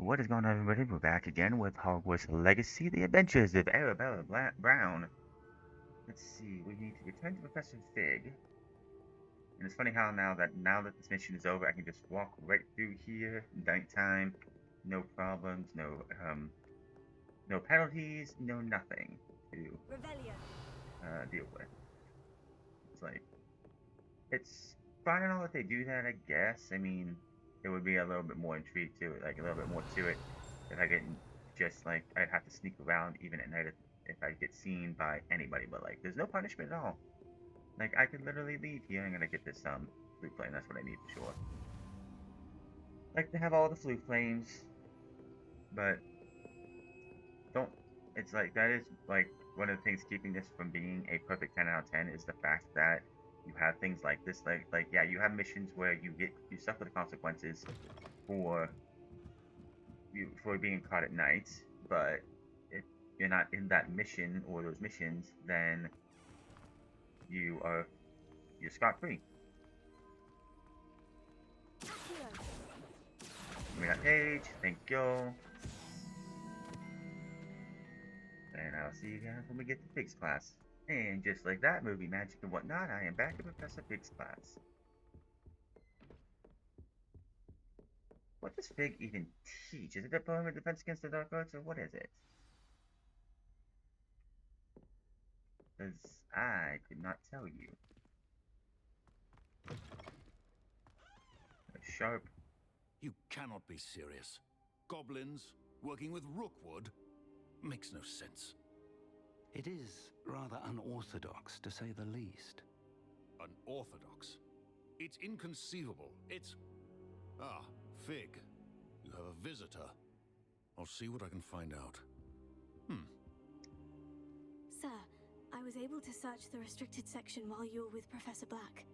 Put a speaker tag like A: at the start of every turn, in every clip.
A: What is going on, everybody? We're back again with Hogwarts Legacy, The Adventures of Arabella Brown. Let's see, we need to return to Professor Fig. And it's funny how now that this mission is over, I can just walk right through here, nighttime, no problems, no penalties, no nothing to deal with. It's like, it's fine and all that they do that, I guess. I mean, there would be a little bit more intrigue to it, like a little bit more to it. If I get just like, I'd have to sneak around even at night if I get seen by anybody, but like, there's no punishment at all. Like, I could literally leave here. I'm gonna get this flute flame. That's what I need for sure. Like to have all the flute flames, but don't. It's like that is like one of the things keeping this from being a perfect 10 out of 10 is the fact that you have things like this. Like yeah, you have missions where you suffer the consequences for being caught at night, but if you're not in that mission or those missions, then you're scot-free. Give me that page, thank you. And I'll see you guys when we get to Fig's class. And just like that, movie magic and whatnot, I am back in Professor Fig's class. What does Fig even teach? Is it a poem of defense against the dark arts, or what is it? Because I could not tell you. A sharp.
B: You cannot be serious. Goblins working with Rookwood makes no sense.
C: It is rather unorthodox, to say the least.
B: Unorthodox? It's inconceivable. It's... Ah, Fig. You have a visitor. I'll see what I can find out.
D: Sir, I was able to search the restricted section while you were with Professor Black.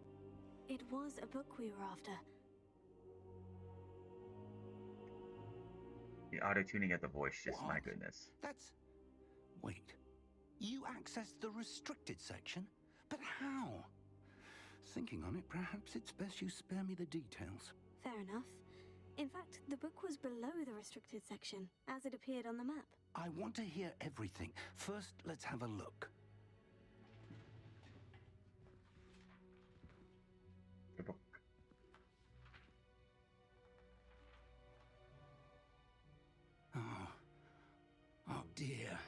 D: It was a book we were after.
A: The auto-tuning of the voice, just
C: What?
A: my goodness.
C: That's... Wait. You accessed the restricted section? But how? Thinking on it, perhaps it's best you spare me the details.
D: Fair enough. In fact, the book was below the restricted section, as it appeared on the map.
C: I want to hear everything. First, let's have a look.
A: The book.
C: Oh dear.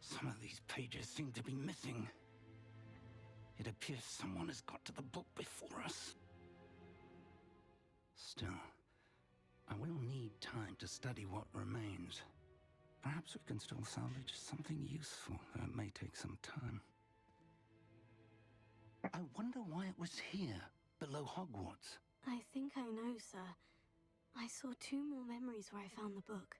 C: Some of these pages seem to be missing. It appears someone has got to the book before us. Still, I will need time to study what remains. Perhaps we can still salvage something useful, though it may take some time. I wonder why it was here, below Hogwarts.
D: I think I know, sir. I saw 2 more memories where I found the book.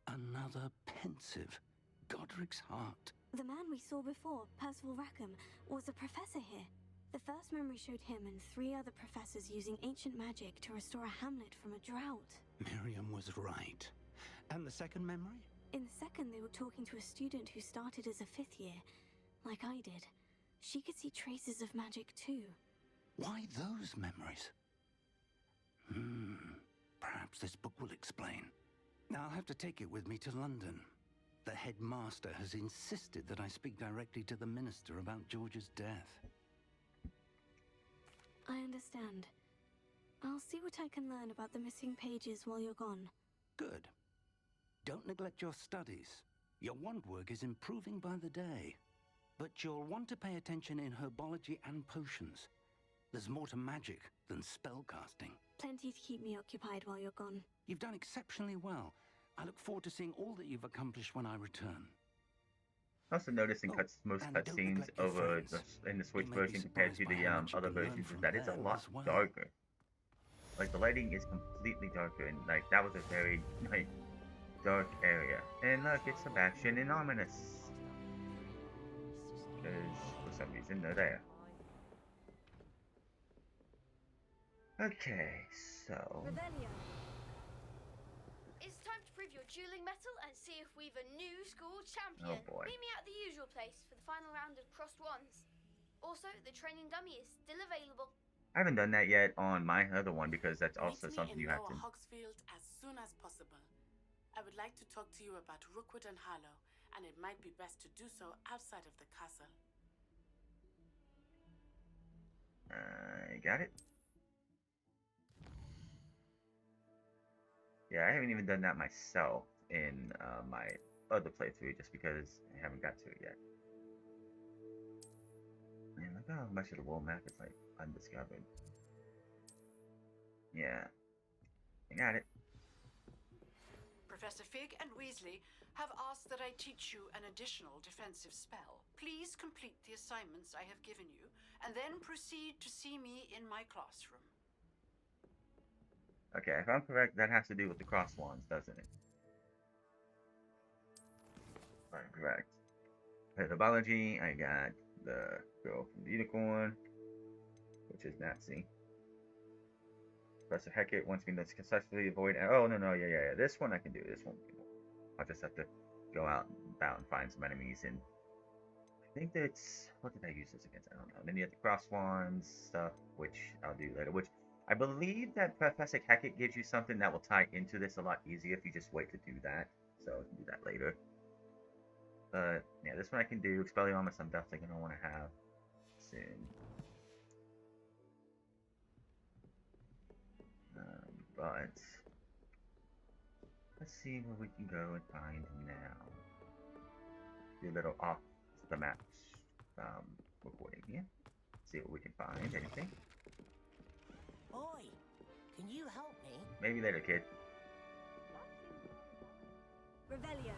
C: Another pensive, Godric's heart.
D: The man we saw before, Percival Rackham, was a professor here. The first memory showed him and 3 other professors using ancient magic to restore a hamlet from a drought.
C: Miriam was right. And the second memory?
D: In the second, they were talking to a student who started as a 5th year, like I did. She could see traces of magic too.
C: Why those memories? Perhaps this book will explain. Now I'll have to take it with me to London. The headmaster has insisted that I speak directly to the minister about George's death.
D: I understand. I'll see what I can learn about the missing pages while you're gone.
C: Good. Don't neglect your studies. Your wand work is improving by the day. But you'll want to pay attention in herbology and potions. There's more to magic than spellcasting.
D: Plenty to keep me occupied while you're gone.
C: You've done exceptionally well. I look forward to seeing all that you've accomplished when I return.
A: Also noticing most
C: and don't
A: cutscenes
C: neglect your
A: over
C: friends.
A: in the Switch
C: You may be
A: version compared to
C: surprised
A: the
C: by how much you
A: other
C: can learn
A: versions is
C: from
A: that it's a
C: them
A: lot
C: as well.
A: darker. Like the lighting is completely darker, and like that was a very like dark area. And look, it's Sebastian and Ominous. Because for some reason they're there. Okay, so
E: Rebellion. It's time to prove your dueling mettle and see if we've a new school champion.
A: Oh boy.
E: Meet me at the usual place for the final round of crossed wands. Also, the training dummy is still available.
A: I haven't done that yet on my other one because that's also
F: Meet me
A: something
F: in
A: you have
F: Lower
A: to.
F: Hogsfield as soon as possible. I would like to talk to you about Rookwood and Harlow, and it might be best to do so outside of the castle.
A: I got it. Yeah, I haven't even done that myself in my other playthrough just because I haven't got to it yet. Man, look how much of the world map is like undiscovered. Yeah, I got it.
G: Professor Fig and Weasley have asked that I teach you an additional defensive spell. Please complete the assignments I have given you, and then proceed to see me in my classroom.
A: Okay, if I'm correct, that has to do with the cross wands, doesn't it? Alright, correct. Herbology, I got the girl from the unicorn, which is Nazi. Professor Hecat wants me to successfully avoid. Oh, no, yeah. This one I can do. This one. I'll just have to go out and find some enemies. And I think that's. What did I use this against? I don't know. Then you have the cross wands stuff, which I'll do later. Which I believe that Professor Hecat gives you something that will tie into this a lot easier if you just wait to do that. So I can do that later. But yeah, this one I can do. Expelliarmus, I'm definitely gonna want to have soon. But let's see where we can go and find now. Do a little off the map recording here. See what we can find. Anything?
H: Oi, can you help me?
A: Maybe later, kid.
D: Revelio.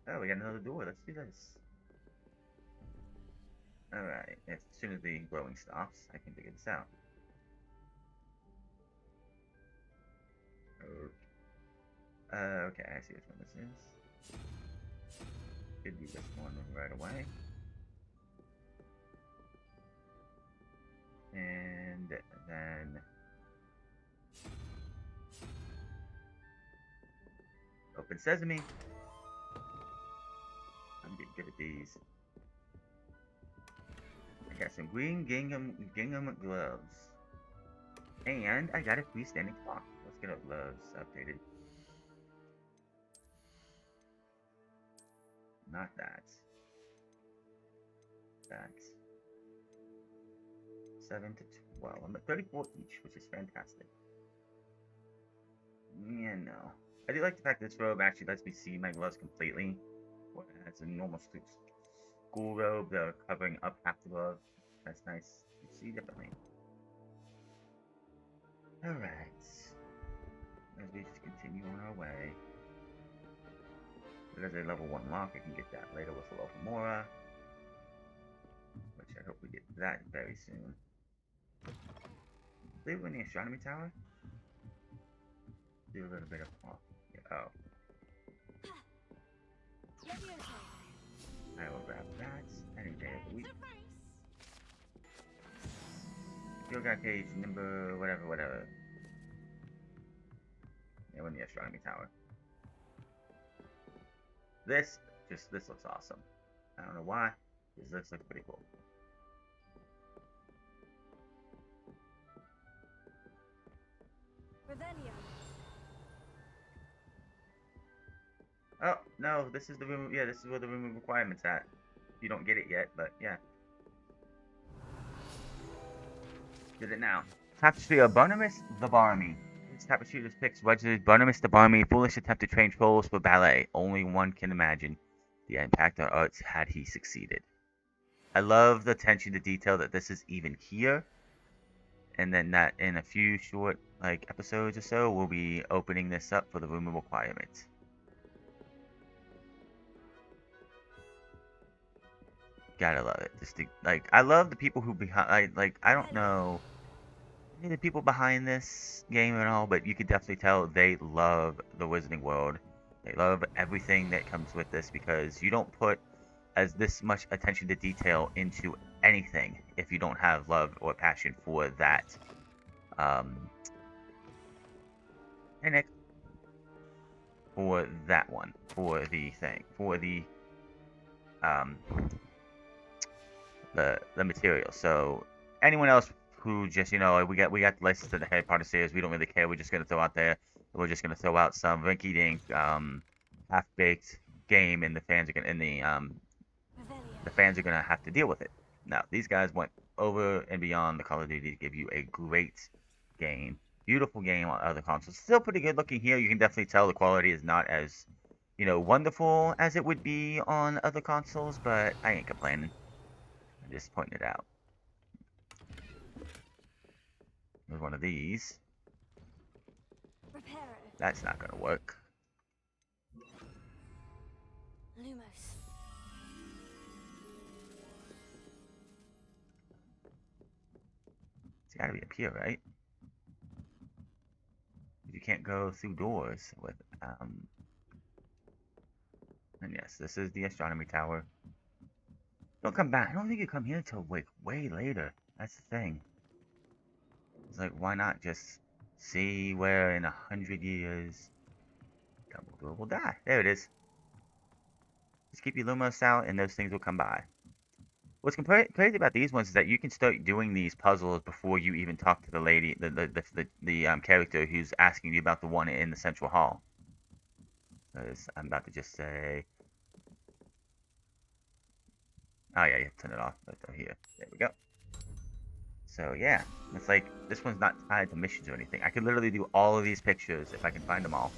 A: Oh, we got another door. Let's do this. Alright, as soon as the glowing stops, I can figure this out. Okay, I see which one this is. Could be this one right away. And then open sesame. I'm getting good at these. I got some green gingham gloves. And I got a freestanding clock. Let's get our gloves updated. Not that. That. 7 to 12. I'm at 34 each, which is fantastic. Yeah, no. I do like the fact that this robe actually lets me see my gloves completely. Whereas a normal school robe, they're covering up half the glove. That's nice. You see differently. Alright. As we just continue on our way. There's a level 1 lock. I can get that later with a level Mora. Which I hope we get that very soon. I believe we're in the astronomy tower. Do a little bit of oh. I will grab that any day of the week. Yoga cage number whatever. Yeah, we're in the astronomy tower. This looks awesome. I don't know why. This looks pretty cool.
D: Revelio.
A: Oh, no, this is the room. Yeah, this is where the room of requirements at. You don't get it yet, but yeah. Did it now. Tapestry of Barnabas the Barmy. This tapestry depicts Reginald Barnabas the Barmy, foolish attempt to train trolls for ballet. Only one can imagine the impact on arts had he succeeded. I love the attention to detail that this is even here. And then that in a few short episodes or so, we'll be opening this up for the room of requirements. Gotta love it. Just I love the people who behind. I don't know the people behind this game and all, but you could definitely tell they love the Wizarding World. They love everything that comes with this because you don't put as this much attention to detail into anything if you don't have love or passion for that. Hey Nick. For that one, for the thing, for the the material. So anyone else who just, you know, we got the license to the Harry Potter series, we don't really care. We're just gonna throw out there. We're just gonna throw out some rinky-dink, half-baked game, and the fans are gonna have to deal with it. Now, these guys went over and beyond the Call of Duty to give you a great game, beautiful game on other consoles. Still pretty good looking here. You can definitely tell the quality is not as, you know, wonderful as it would be on other consoles, but I ain't complaining. I'm just pointing it out. There's one of these.
D: Reparo.
A: That's not gonna work.
D: Lumos.
A: It's gotta be up here, right? You can't go through doors with, and yes, this is the astronomy tower. Don't come back. I don't think you come here until way later. That's the thing. It's like, why not just see where in 100 years Dumbledore will die? There it is. Just keep your Lumos out, and those things will come by. What's crazy about these ones is that you can start doing these puzzles before you even talk to the lady, the character who's asking you about the one in the central hall. Because I'm about to just say, oh yeah, you have to turn it off right here. There we go. So yeah, it's like this one's not tied to missions or anything. I could literally do all of these pictures if I can find them all,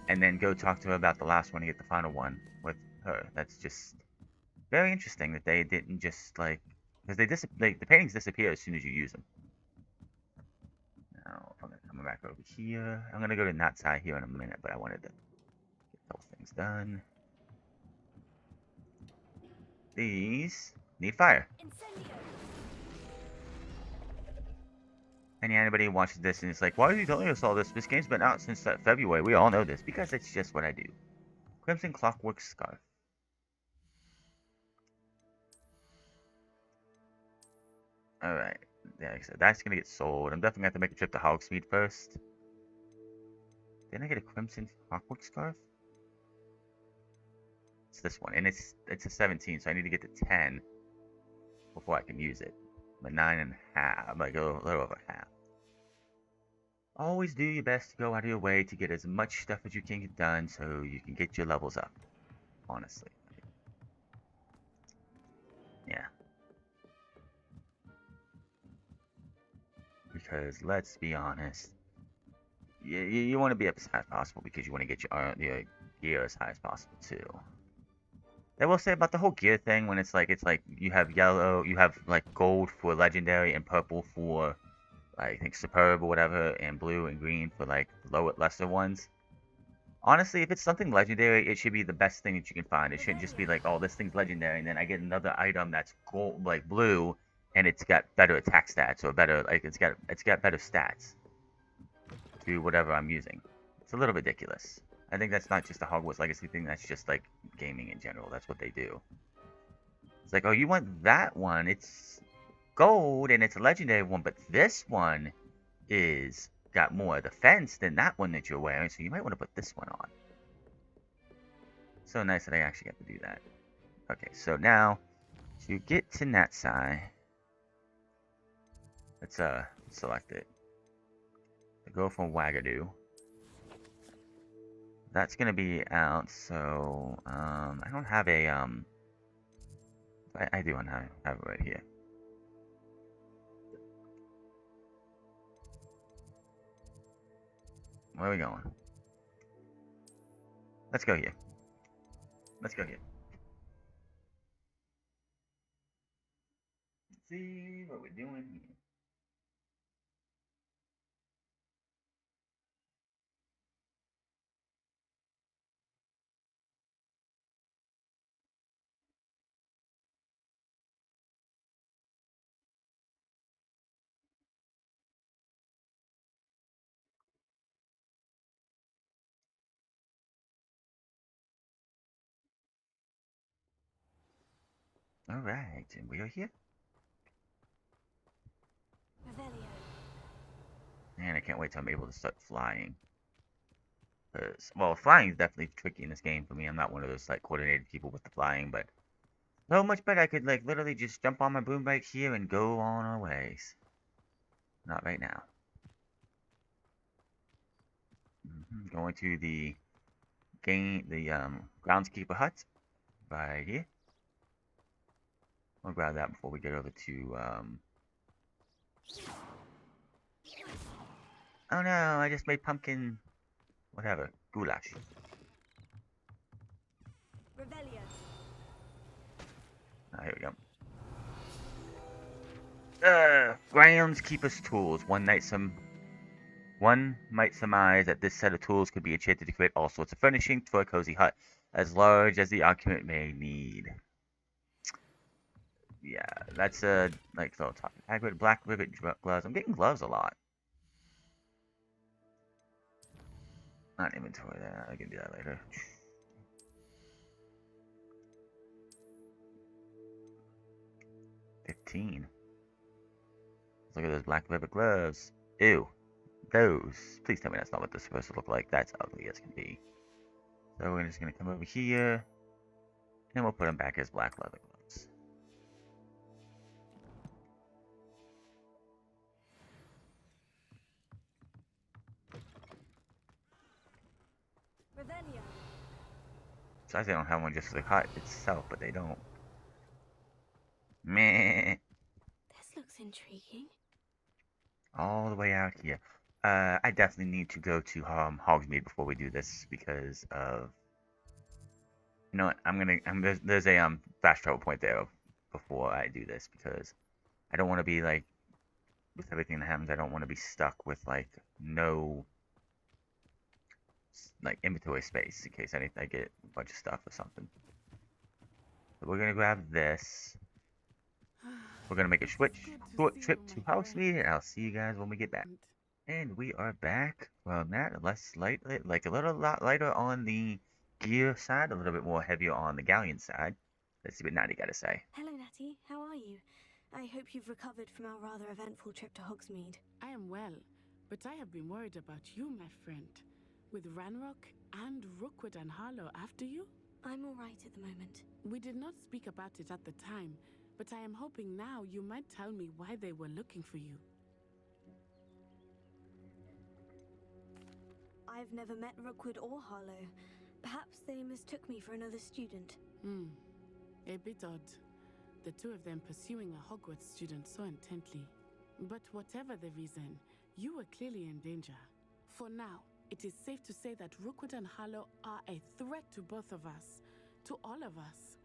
A: and then go talk to her about the last one and get the final one with her. That's just very interesting that they didn't just like, because the paintings disappear as soon as you use them. Now I'm gonna come back over here. I'm gonna go to that side here in a minute, but I wanted to get those things done. These need fire.
D: Incendio.
A: And anybody who watches this and it's like, why are you telling us all this? This game's been out since February. We all know this. Because it's just what I do. Crimson Clockwork Scarf. Alright. Yeah, like I said, that's going to get sold. I'm definitely going to have to make a trip to Hogsmeade first. Didn't I get a Crimson Clockwork Scarf? It's this one. And it's a 17, so I need to get to 10 before I can use it. But 9.5, like a little over half. Always do your best to go out of your way to get as much stuff as you can get done so you can get your levels up. Honestly. Yeah. Because let's be honest, you want to be up as high as possible because you want to get your gear as high as possible too. I will say about the whole gear thing when it's like you have yellow, you have like gold for legendary and purple for I think superb or whatever, and blue and green for like the lesser ones. Honestly, if it's something legendary, it should be the best thing that you can find. It shouldn't just be like, oh, this thing's legendary, and then I get another item that's gold, like blue, and it's got better attack stats or better, like it's got better stats to whatever I'm using. It's a little ridiculous. I think that's not just a Hogwarts Legacy thing. That's just like gaming in general. That's what they do. It's like, oh, you want that one? It's gold and it's a legendary one, but this one is got more defense than that one that you're wearing, so you might want to put this one on. So nice that I actually get to do that. Okay, so now to get to Natsai, let's select it. To go from Wagadu. That's gonna be out, so I don't have a I do have it right here. Where are we going? Let's go here. Let's go here. Let's see what we're doing here. Alright, and we are here.
D: Revelio.
A: Man, I can't wait till I'm able to start flying. Well, flying is definitely tricky in this game for me. I'm not one of those like coordinated people with the flying, but So much better. I could like literally just jump on my boom bike here and go on our ways. Not right now. Going to the groundskeeper hut right here. I'll grab that before we get over to Oh no, I just made pumpkin whatever. Goulash.
D: Revelio.
A: Ah, here we go. Groundskeeper's tools. One might surmise that this set of tools could be enchanted to create all sorts of furnishing for a cozy hut, as large as the occupant may need. Yeah, that's like so talking. Hagrid, black rivet gloves. I'm getting gloves a lot. Not inventory that. I can do that later. $15. Look at those black rivet gloves. Ew. Those. Please tell me that's not what they're supposed to look like. That's ugly as can be. So we're just going to come over here. And we'll put them back as black leather gloves.
D: Revelio.
A: Besides, they don't have one just for the hut itself, but they don't. Meh.
D: This looks intriguing.
A: All the way out here. I definitely need to go to Hogsmeade before we do this because of. You know what? There's a fast travel point there before I do this because I don't want to be like with everything that happens. I don't want to be stuck with like no like inventory space in case I get a bunch of stuff or something. So we're gonna grab this. We're gonna make a short trip to Hogsmeade, and I'll see you guys when we get back. And we are back from that. Like a lot lighter on the gear side, a little bit more heavier on the galleon side. Let's see what Natty got to say.
D: Hello, Natty. How are you? I hope you've recovered from our rather eventful trip to Hogsmeade.
F: I am well, but I have been worried about you, my friend. With Ranrock and Rookwood and Harlow after you?
D: I'm all right at the moment.
F: We did not speak about it at the time, but I am hoping now you might tell me why they were looking for you.
D: I've never met Rookwood or Harlow. Perhaps they mistook me for another student.
F: A bit odd. The two of them pursuing a Hogwarts student so intently. But whatever the reason, you were clearly in danger. For now, it is safe to say that Rookwood and Harlow are a threat to both of us. To all of us.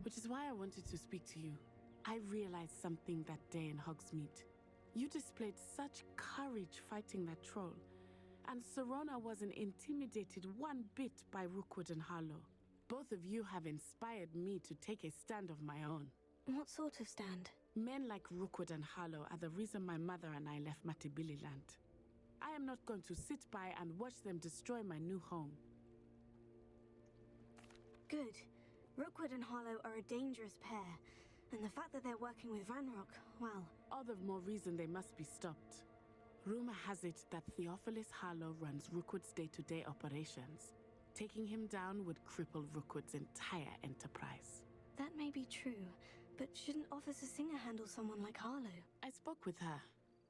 F: Which is why I wanted to speak to you. I realized something that day in Hogsmeade. You displayed such courage fighting that troll. And Serona wasn't intimidated one bit by Rookwood and Harlow. Both of you have inspired me to take a stand of my own.
D: What sort of stand?
F: Men like Rookwood and Harlow are the reason my mother and I left Matibili Land. I am not going to sit by and watch them destroy my new home.
D: Good. Rookwood and Harlow are a dangerous pair, and the fact that they're working with Ranrock, well...
F: All the more reason they must be stopped. Rumor has it that Theophilus Harlow runs Rookwood's day-to-day operations. Taking him down would cripple Rookwood's entire enterprise.
D: That may be true, but shouldn't Officer Singer handle someone like Harlow?
F: I spoke with her.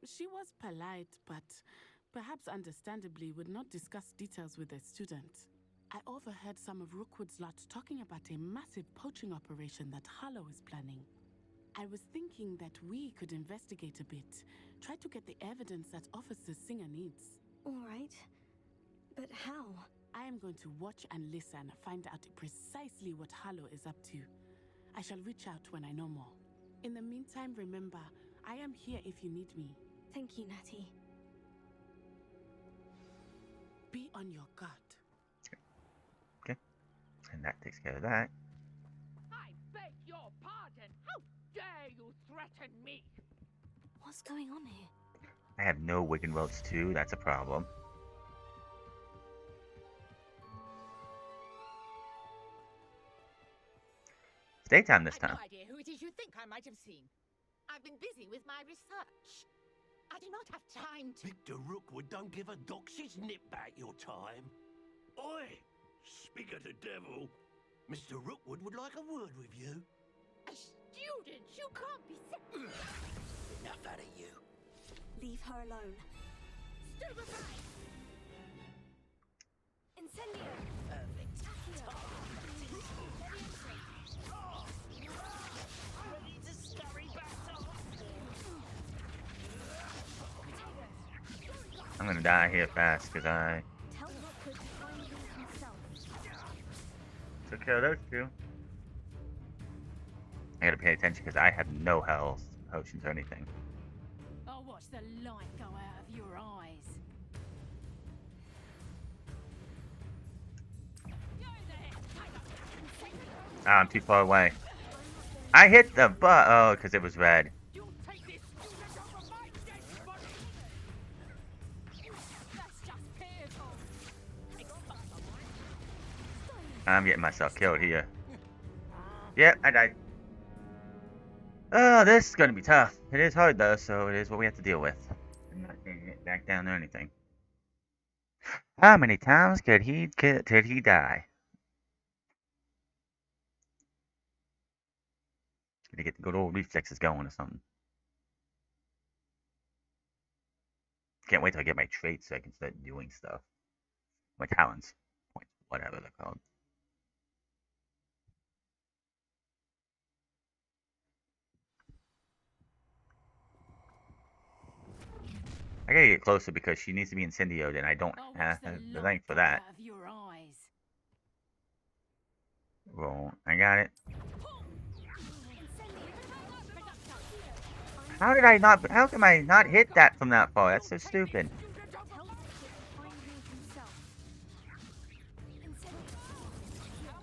F: She was polite, but perhaps understandably would not discuss details with a student. I overheard some of Rookwood's lot talking about a massive poaching operation that Harlow is planning. I was thinking that we could investigate a bit, try to get the evidence that Officer Singer needs.
D: All right. But how?
F: I am going to watch and listen, find out precisely what Harlow is up to. I shall reach out when I know more. In the meantime, remember, I am here if you need me.
D: Thank you, Natty.
F: Be on your guard.
A: Okay. And that takes care of that.
I: I beg your pardon. How dare you threaten me?
D: What's going on here?
A: I have no Wiccan Roads too. That's a problem. It's daytime this time.
I: I've no idea who it is you think I might have seen. I've been busy with my research. I do not have time to...
J: Victor Rookwood don't give a doxy's nip back your time. Oi! Speak of the devil. Mr. Rookwood would like a word with you.
I: students! You can't be
J: Enough out of you.
D: Leave her alone.
I: Stupefy!
D: Incendio!
J: Perfect.
D: Accio!
J: Ready to scurry back to
A: I'm gonna die here fast because I
D: Tell Rookwood to find you himself.
A: took care of those two. I gotta pay attention because I have no health potions or anything.
I: I'll watch the light go out of your eyes.
A: Ah, I'm too far away. I hit the butt. Oh, because it was red.
I: You'll take this student over my dead body. That's just fearful.
A: I'm getting myself killed here. Yep, I died. Oh, this is gonna be tough. It is hard though, so it is what we have to deal with. I'm not gonna get back down or anything. How many times did he die? Gonna get the good old reflexes going or something. Can't wait till I get my traits so I can start doing stuff. My talents. Points, whatever they're called. I gotta get closer because she needs to be incendioed and I don't have the length for that.
I: Out of your eyes.
A: Roll. I got it. How did I not? How can I not hit that from that far? That's so stupid.
D: Tell Rookwood to find you himself. Incendio!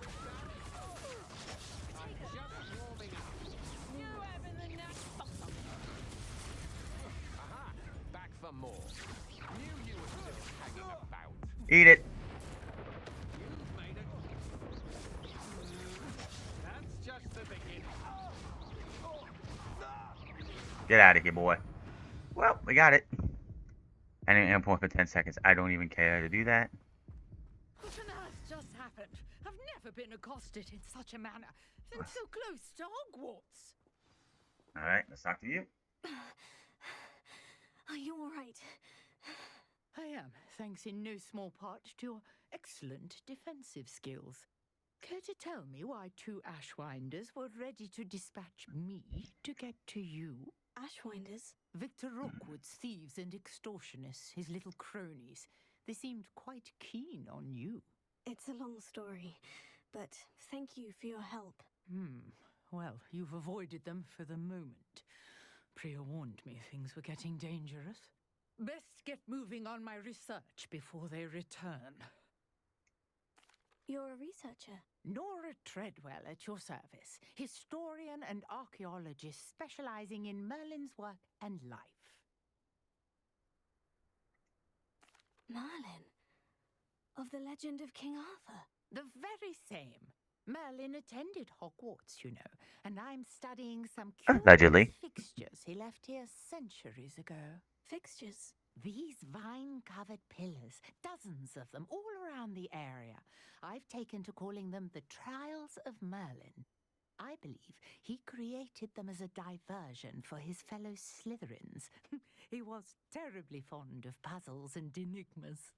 J: back for more. Knew you were still hanging about.
A: Eat it.
J: That's just the beginning.
A: Get out of here, boy. Well, we got it. Enemy endpoint for 10 seconds. I don't even care to do that.
I: What on earth just happened? I've never been accosted in such a manner. And so close to Hogwarts.
A: Alright, let's talk to you.
D: Are you alright?
I: I am, thanks in no small part to your excellent defensive skills. Care to tell me why 2 ashwinders were ready to dispatch me to get to you?
D: Ashwinders?
I: Victor Rookwood's thieves and extortionists, his little cronies. They seemed quite keen on you.
D: It's a long story, but thank you for your help.
I: Well, you've avoided them for the moment. Priya warned me things were getting dangerous. Best get moving on my research before they return.
D: You're a researcher?
I: Nora Treadwell at your service, historian and archaeologist specializing in Merlin's work and life.
D: Merlin? Of the legend of King Arthur?
I: The very same. Merlin attended Hogwarts, you know, and I'm studying some
A: Allegedly.
I: curious fixtures he left here centuries ago.
D: Fixtures?
I: These vine-covered pillars, dozens of them all around the area. I've taken to calling them the Trials of Merlin. I believe he created them as a diversion for his fellow Slytherins. He was terribly fond of puzzles and enigmas.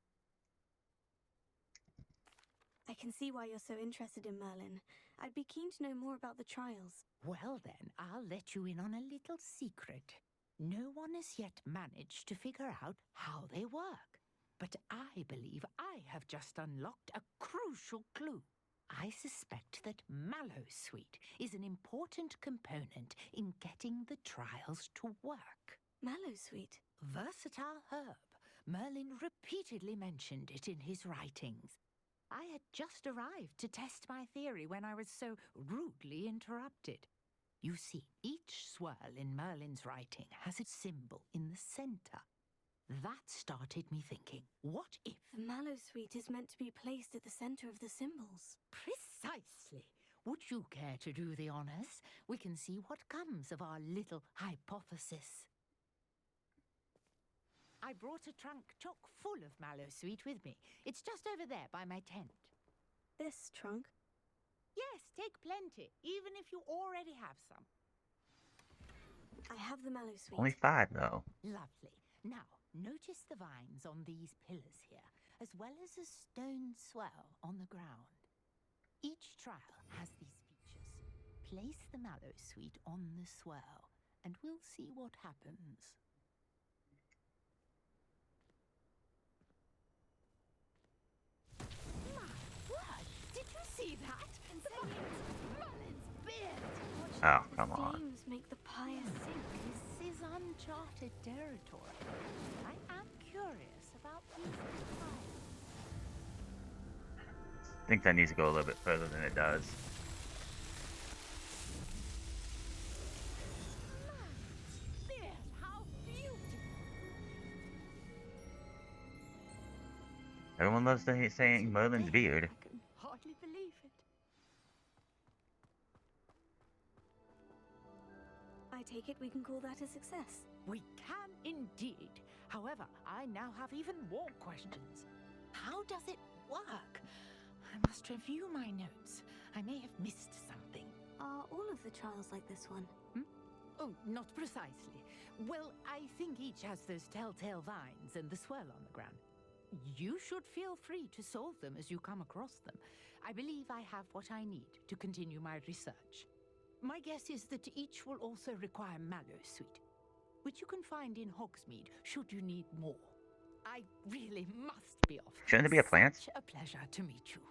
D: I can see why you're so interested in Merlin. I'd be keen to know more about the trials.
I: Well then, I'll let you in on a little secret. No one has yet managed to figure out how they work. But I believe I have just unlocked a crucial clue. I suspect that Mallowsweet is an important component in getting the trials to work.
D: Mallowsweet?
I: Versatile herb. Merlin repeatedly mentioned it in his writings. I had just arrived to test my theory when I was so rudely interrupted. You see, each swirl in Merlin's writing has its symbol in the center. That started me thinking, what if...
D: The Mallowsweet is meant to be placed at the center of the symbols.
I: Precisely. Would you care to do the honors? We can see what comes of our little hypothesis. I brought a trunk chock full of Mallowsweet with me. It's just over there by my tent.
D: This trunk?
I: Yes, take plenty, even if you already have some.
D: I have the mallow sweet.
A: Only 5, though.
I: Lovely. Now, notice the vines on these pillars here, as well as a stone swell on the ground. Each trial has these features. Place the mallow sweet on the swell, and we'll see what happens. My word! Did you see that? Merlin's beard!
A: Oh, come on.
D: Flames make the pyre sink.
I: This is uncharted territory. I am curious about these tiles.
A: I think that needs to go a little bit further than it does.
I: Beard, how beautiful!
A: Everyone loves saying Merlin's beard.
I: I can hardly believe it.
D: I take it we can call that a success.
I: We can indeed. However, I now have even more questions. How does it work? I must review my notes. I may have missed something.
D: Are all of the trials like this one?
I: Oh, not precisely. Well, I think each has those telltale vines and the swirl on the ground. You should feel free to solve them as you come across them. I believe I have what I need to continue my research. My guess is that each will also require mallow sweet, which you can find in Hogsmeade should you need more. I really must be off.
A: Shouldn't it be a plant?
I: Such a pleasure to meet you.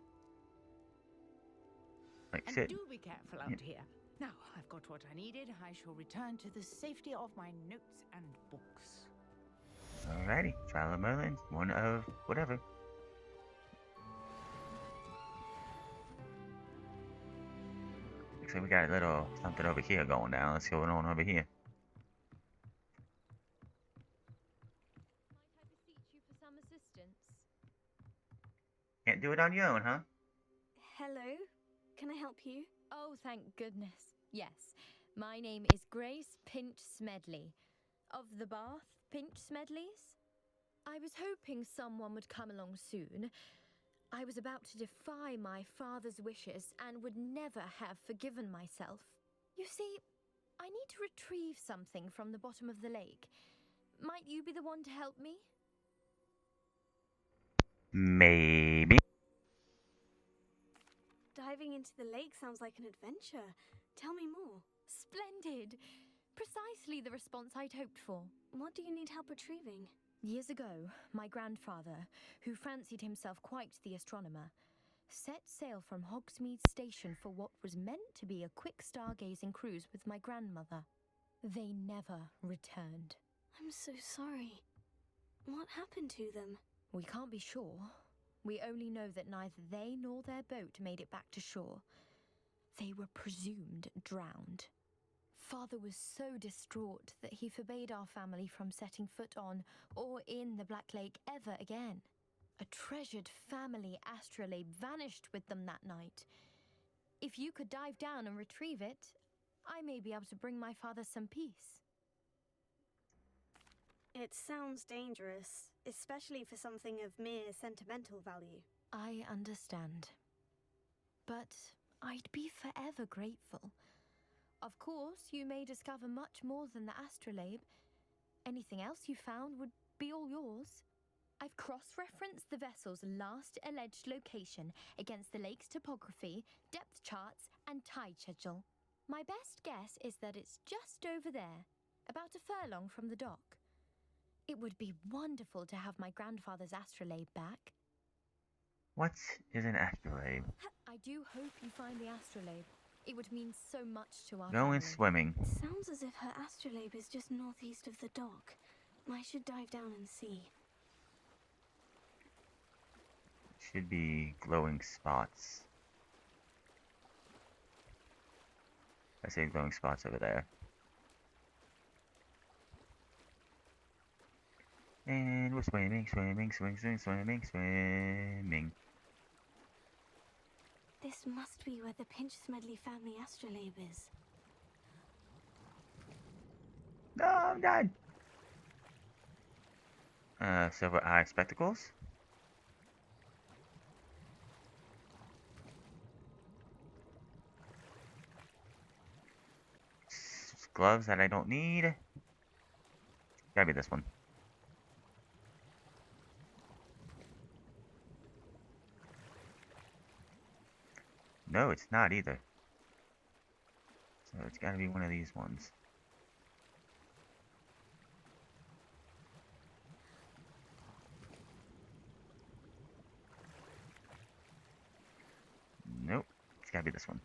A: Like,
I: And
A: shit.
I: do be careful out here. Now, I've got what I needed. I shall return to the safety of my notes and books.
A: Alrighty. Trial of Merlin. One of whatever. Looks like we got a little something over here going down. Let's see what's going on over here.
E: Might I beseech you for some assistance?
A: Can't do it on your own, huh?
D: Hello? Can I help you?
E: Oh, thank goodness. Yes. My name is Grace Pinch Smedley. Of the Bath Pinch Smedleys? I was hoping someone would come along soon. I was about to defy my father's wishes and would never have forgiven myself. You see, I need to retrieve something from the bottom of the lake. Might you be the one to help me?
A: Maybe.
D: Diving into the lake sounds like an adventure. Tell me more.
E: Splendid! Precisely the response I'd hoped for.
D: What do you need help retrieving?
E: Years ago, my grandfather, who fancied himself quite the astronomer, set sail from Hogsmeade Station for what was meant to be a quick stargazing cruise with my grandmother. They never returned.
D: I'm so sorry. What happened to them?
E: We can't be sure. We only know that neither they nor their boat made it back to shore. They were presumed drowned. Father was so distraught that he forbade our family from setting foot on or in the Black Lake ever again. A treasured family astrolabe vanished with them that night. If you could dive down and retrieve it, I may be able to bring my father some peace.
D: It sounds dangerous, especially for something of mere sentimental value.
E: I understand. But I'd be forever grateful. Of course, you may discover much more than the astrolabe. Anything else you found would be all yours. I've cross-referenced the vessel's last alleged location against the lake's topography, depth charts, and tide schedule. My best guess is that it's just over there, about a furlong from the dock. It would be wonderful to have my grandfather's astrolabe back.
A: What is an astrolabe?
E: I do hope you find the astrolabe. It would mean so much to our
A: Going
E: family.
A: swimming.
D: Sounds as if her astrolabe is just northeast of the dock. I should dive down and see.
A: Should be glowing spots. I say glowing spots over there. And we're swimming, swimming, swimming, swimming, swimming, swimming.
D: This must be where the Pinch Smedley family astrolabe is.
A: No, I'm done. Silver eye spectacles. gloves that I don't need. Gotta be this one. No, it's not either. So it's gotta be one of these ones. Nope. It's gotta be this one.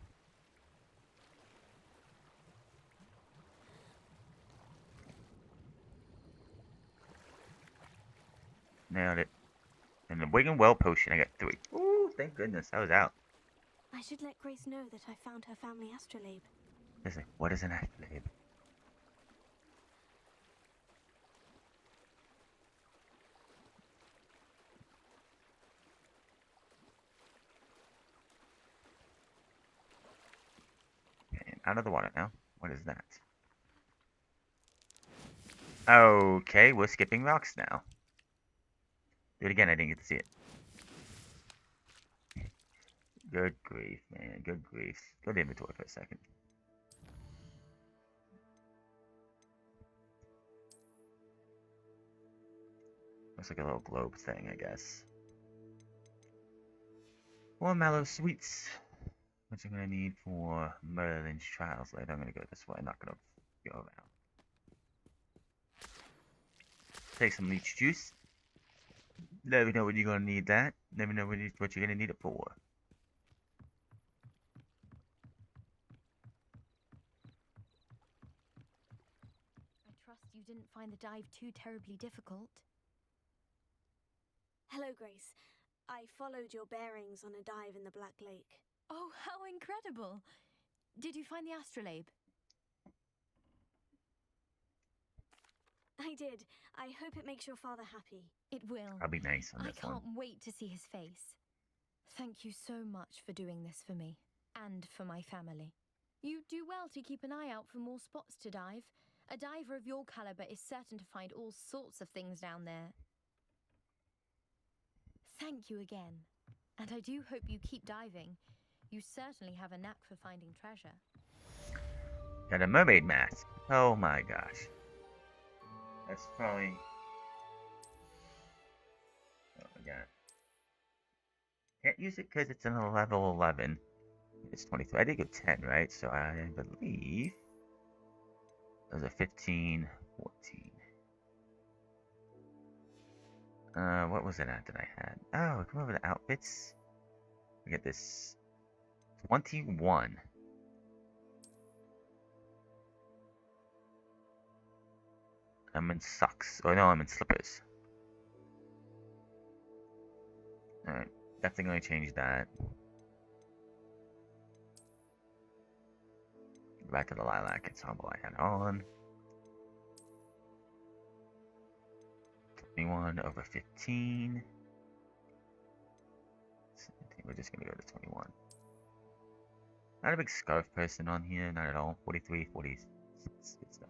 A: Nailed it. And the Wig and Well potion, I got 3. Ooh, thank goodness, I was out.
D: I should let Grace know that I found her family astrolabe.
A: Listen, what is an astrolabe? Okay, out of the water now. What is that? Okay, we're skipping rocks now. Do it again, I didn't get to see it. Good grief, man. Good grief. Go to inventory for a second. Looks like a little globe thing, I guess. 4 mallow sweets. Which I'm gonna need for Merlin's trials later. I'm gonna go this way, I'm not gonna go around. Take some leech juice. Let me know when you're gonna need that. Let me know what you're gonna need it for.
E: I trust you didn't find the dive too terribly difficult.
D: Hello, Grace. I followed your bearings on a dive in the Black Lake.
E: Oh, how incredible! Did you find the astrolabe?
D: I did. I hope it makes your father happy.
E: It will.
A: I'll be nice on
E: I
A: this one.
E: can't wait to see his face. Thank you so much for doing this for me, and for my family. You do well to keep an eye out for more spots to dive. A diver of your caliber is certain to find all sorts of things down there. Thank you again. And I do hope you keep diving. You certainly have a knack for finding treasure.
A: Got a mermaid mask. Oh my gosh. That's probably... Oh my god. Can't use it because it's in a level 11. It's 23. I did go 10, right? So I believe... Those are 15, 14. What was it at that I had? Oh, come over to outfits. We get this 21. I'm in socks. Oh no, I'm in slippers. Alright, definitely gonna change that. Go back to the lilac ensemble I had on. 21 over 15. We're just gonna go to 21. Not a big scarf person on here, not at all. 43, 46, good stuff.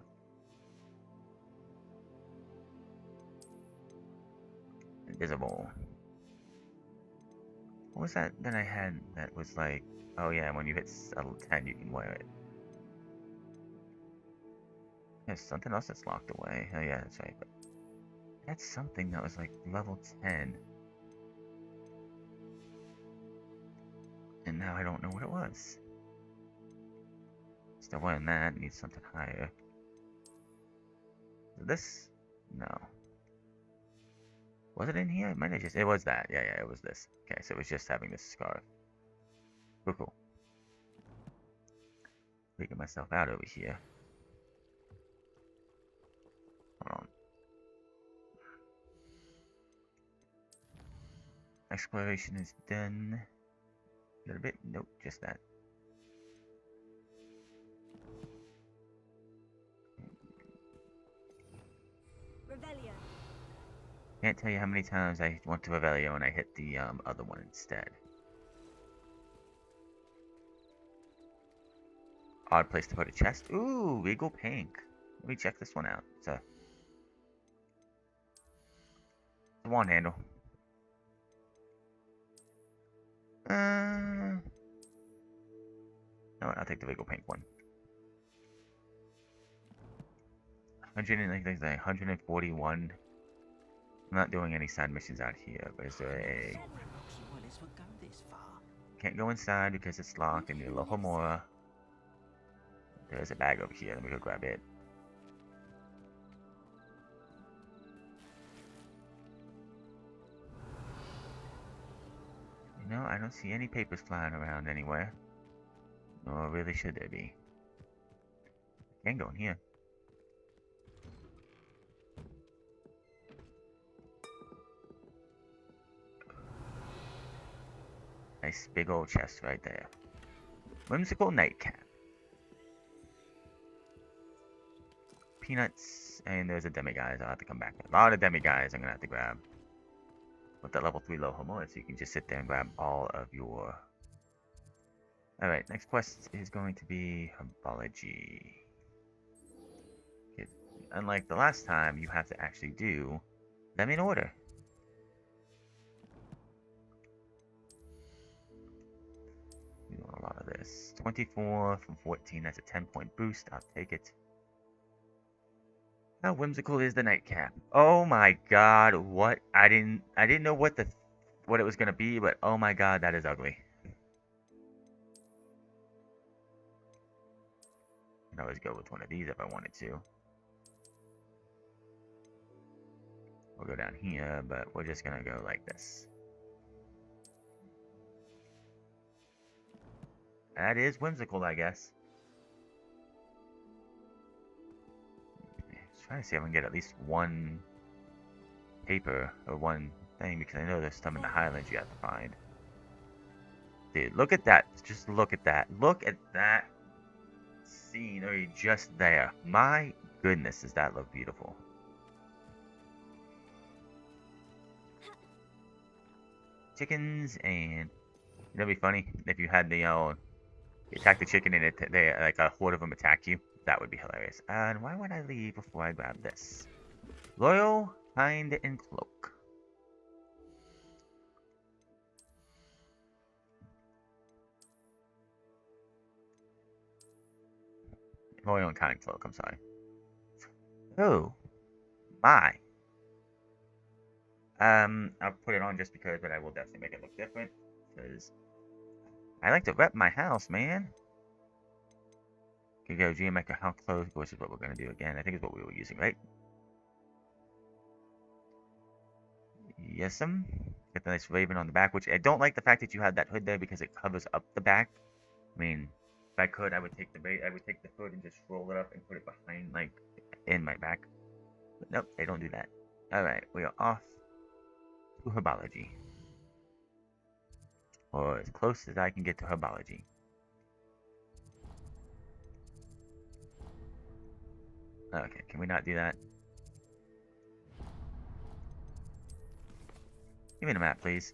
A: Invisible. What was that I had that was like, oh yeah, when you hit level 10 you can wear it. There's something else that's locked away. Oh yeah, that's right. But that's something that was like level 10. And now I don't know what it was. Still wearing that, need something higher. This? No. Was it in here? It might have just... It was that. Yeah, it was this. Okay, so it was just having this scarf. Cool. Figure myself out over here. Hold on. Exploration is done. A little bit? Nope, just that.
D: Revelio.
A: Can't tell you how many times I went to Revelio and I hit the other one instead. Odd place to put a chest. Ooh, Regal Pink. Let me check this one out. It's a wand handle. No, I'll take the Regal Pink one. like 141. I'm not doing any side missions out here, but is there a... Can't go inside because it's locked in the Lohomora. There's a bag over here. Let me go grab it. You know, I don't see any papers flying around anywhere. Nor really should there be. Can't go in here. Nice big old chest right there. Whimsical nightcap. Peanuts, and there's a demiguise I'll have to come back with. A lot of demiguise I'm gonna have to grab. With that level 3 Lohomora, so you can just sit there and grab all of your... Alright, next quest is going to be herbology. Unlike the last time, you have to actually do them in order. We want a lot of this. 24 from 14, that's a 10-point boost. I'll take it. How whimsical is the nightcap? Oh my god, what? I didn't know what it was gonna be, but oh my god, that is ugly. I could always go with one of these if I wanted to. We'll go down here, but we're just gonna go like this. That is whimsical, I guess. Trying to see if I can get at least one paper or one thing, because I know there's some in the Highlands you have to find. Dude, look at that. Just look at that. Look at that scenery just there. My goodness, does that look beautiful. Chickens, and it'd be funny if you had the you attack the chicken and they like a horde of them attack you. That would be hilarious. And why would I leave before I grab this? Loyal, kind, and cloak. Loyal and kind cloak, I'm sorry. Oh, my. I'll put it on just because, but I will definitely make it look different. Because I like to rep my house, man. Okay, go geometric house clothes, which is what we're going to do again. I think it's what we were using, right? Yes'm. Get the nice raven on the back, which I don't like the fact that you have that hood there because it covers up the back. I mean, if I could, I would take the hood and just roll it up and put it behind, like, in my back. But nope, they don't do that. Alright, we are off to herbology. Or as close as I can get to herbology. Okay, can we not do that? Give me the map, please.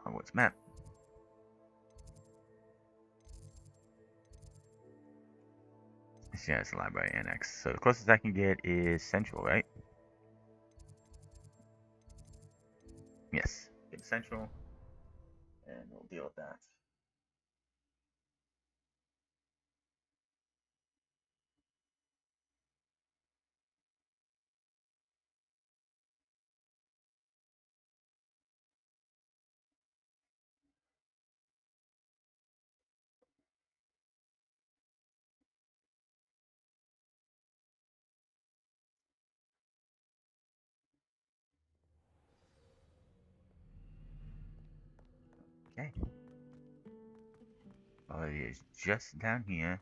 A: Hogwarts map. Yeah, it's the library annex. So the closest I can get is Central, right? Yes, get Central, and we'll deal with that. Okay. Oh, it is just down here.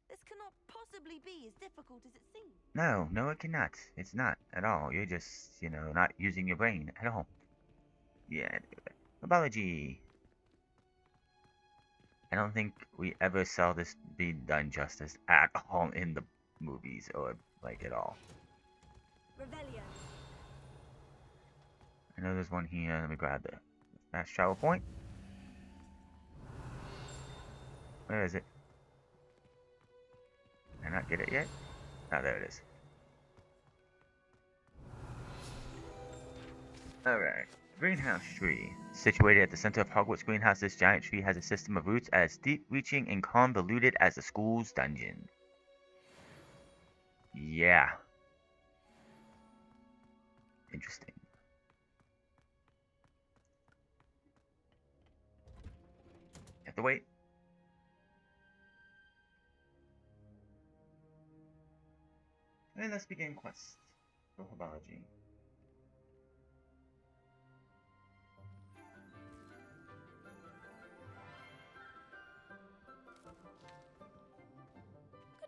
K: This cannot possibly be as difficult as it seems.
A: No, no it cannot. It's not at all. You're just, you know, not using your brain at all. Yeah, herbology. I don't think we ever saw this be done justice at all in the movies, or like at all.
K: Revelio.
A: I know there's one here. Let me grab the fast travel point. Where is it? Did I not get it yet? Oh, there it is. Alright. Greenhouse tree. Situated at the center of Hogwarts Greenhouse, this giant tree has a system of roots as deep-reaching and convoluted as the school's dungeon. Yeah. Interesting. You have to wait. And let's begin quest for herbology.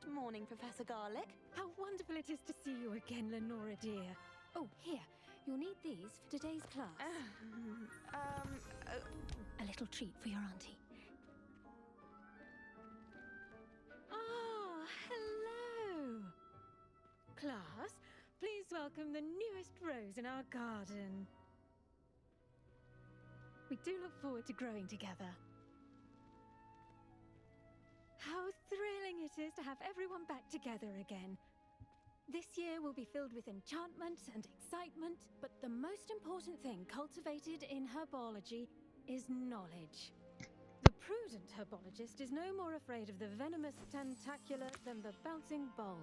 K: Good morning, Professor Garlick.
E: How wonderful it is to see you again, Lenora dear. Oh, here. You'll need these for today's class. A little treat for your auntie. Ah, hello. Class, please welcome the newest rose in our garden. We do look forward to growing together. How thrilling it is to have everyone back together again. This year will be filled with enchantment and excitement, but the most important thing cultivated in herbology is knowledge. The prudent herbologist is no more afraid of the venomous tentacular than the bouncing bowl.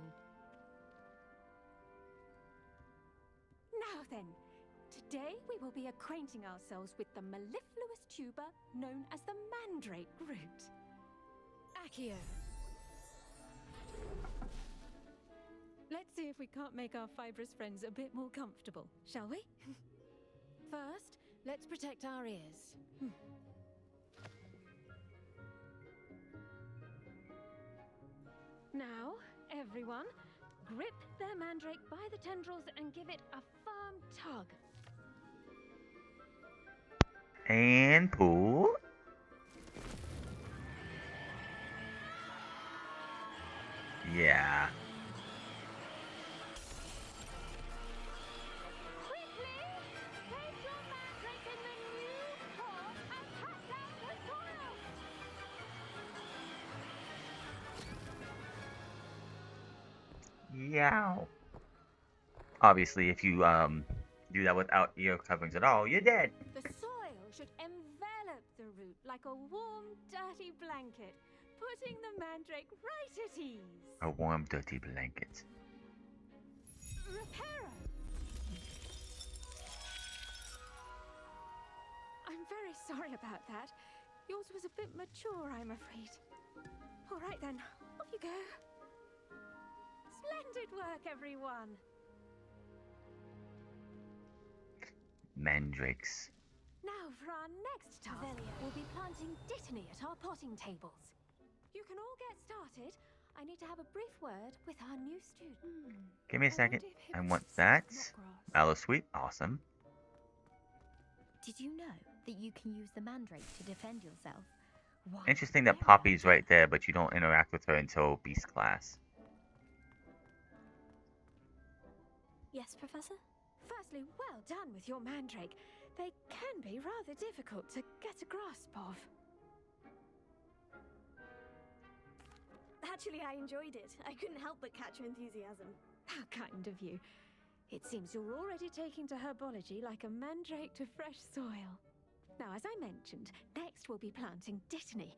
E: Now then, today we will be acquainting ourselves with the mellifluous tuber known as the mandrake root. Accio. Let's see if we can't make our fibrous friends a bit more comfortable, shall we? First, let's protect our ears. Now, everyone, grip their mandrake by the tendrils and give it a firm tug.
A: And pull. Yeah.
E: Quickly, take your mandrake in the new paw and cut down the soil.
A: Yow. Obviously, if you do that without ear coverings at all, you're dead.
E: The soil should envelop the root like a warm, dirty blanket, putting the mandrake right at ease.
A: A warm, dirty blanket.
E: Reparo! I'm very sorry about that. Yours was a bit mature, I'm afraid. All right then, off you go. Splendid work, everyone.
A: Mandrakes.
E: Now for our next task, we'll be planting dittany at our potting tables. You can all get started. I need to have a brief word with our new student.
A: Give me a second. I want that. Mallow Sweet. Awesome.
E: Did you know that you can use the mandrake to defend yourself? Why?
A: Interesting that Poppy's right there, but you don't interact with her until Beast class.
D: Yes, Professor?
E: Firstly, well done with your mandrake. They can be rather difficult to get a grasp of.
D: Actually, I enjoyed it. I couldn't help but catch your enthusiasm.
E: How kind of you. It seems you're already taking to herbology like a mandrake to fresh soil. Now, as I mentioned, next we'll be planting dittany.